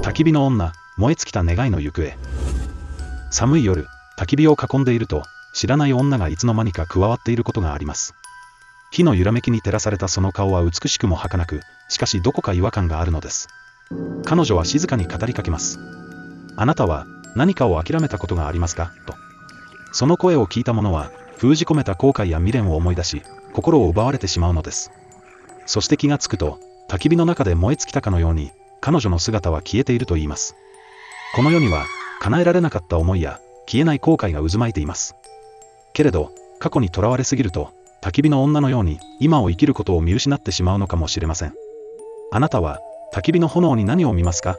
焚き火の女、燃え尽きた願いの行方。寒い夜、焚き火を囲んでいると、知らない女がいつの間にか加わっていることがあります。火の揺らめきに照らされたその顔は美しくも儚く、しかしどこか違和感があるのです。彼女は静かに語りかけます。あなたは何かを諦めたことがありますかと。その声を聞いた者は、封じ込めた後悔や未練を思い出し、心を奪われてしまうのです。そして気がつくと、焚き火の中で燃え尽きたかのように、彼女の姿は消えていると言います。この世には、叶えられなかった思いや、消えない後悔が渦巻いています。けれど、過去にとらわれすぎると、焚き火の女のように、今を生きることを見失ってしまうのかもしれません。あなたは、焚き火の炎に何を見ますか